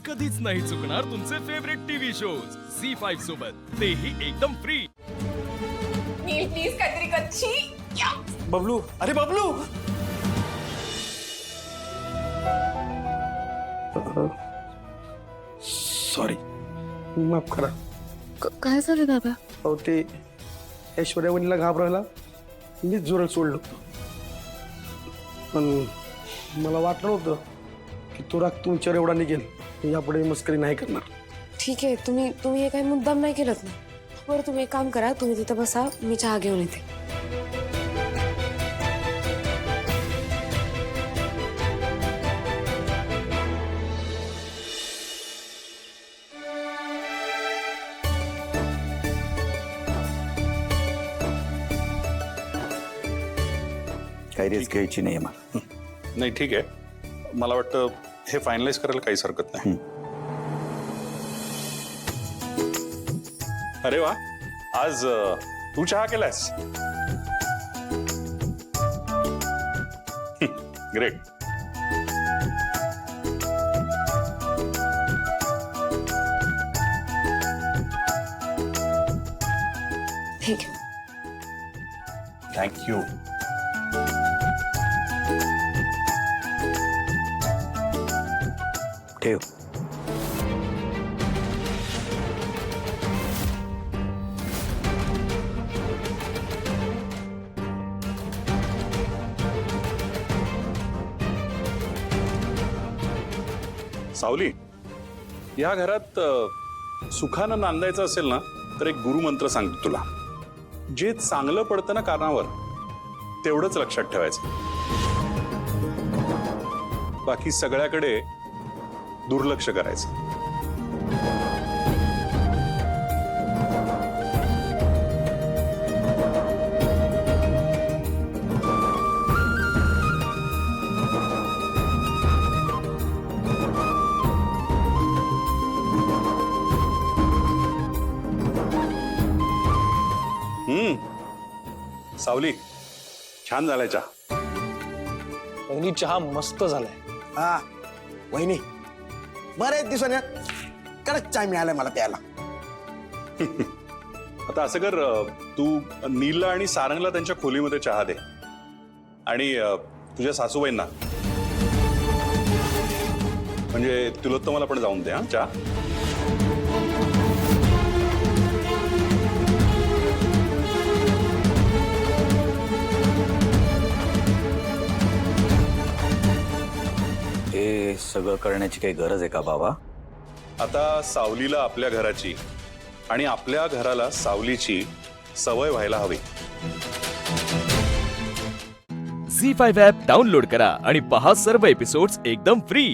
कधीच नाही चुकणार तुमचे फेवरेट टीव्ही शोज झी5 सोबत, तेही एकदम फ्री। नील प्लीज काहीतरी कच्ची या बबलू, अरे बबलू, सॉरी, माफ करा. काय झालं दादा? अहो ते ऐश्वर्यावणीला घाबरायला मीच जोरात सोडलं होतं, पण मला वाटलं होतं की तो राग तुमच्यावर एवढा निघेल. यापुढे मस्करी नाही करणार. ठीक आहे, तुम्ही हे काही मुद्दाम नाही केलं ना. बरं तुम्ही एक काम करा, तुम्ही तिथं बसा, मी चहा घेऊन येते. काही रिस्क घ्यायची नाही मला. नाही ठीक आहे, मला वाटतं हे फायनलाइज करायला काहीच हरकत नाही. अरे वा, आज तू चहा केलायस? ग्रेट. ठीक आहे. थँक्यू. ठेव. सावली, या घरात सुखानं नांदायचं असेल ना तर एक गुरुमंत्र सांगतो तुला. जे चांगलं पडतं ना कारणावर, तेवढंच लक्षात ठेवायचं. बाकी सगळ्याकडे दुर्लक्ष करायचं. सावली, छान झालाय चहा. वहिनी चहा मस्त झालाय. हा वहिनी, बरेच दिवसांनी कडक चहा मिळालाय मला प्यायला. आता असं कर, तू नीलला आणि सारंगला त्यांच्या खोलीमध्ये चहा दे, आणि तुझ्या सासूबाईंना म्हणजे तिलोत्तमाला पण जाऊन दे. हा चहा. हे सगळं करण्याची काही गरज आहे का बाबा? आता सावलीला आपल्या घराची आणि आपल्या घराला सावलीची सवय व्हायला हवी. झी5 ॲप डाउनलोड करा आणि पहा सर्व एपिसोड्स एकदम फ्री.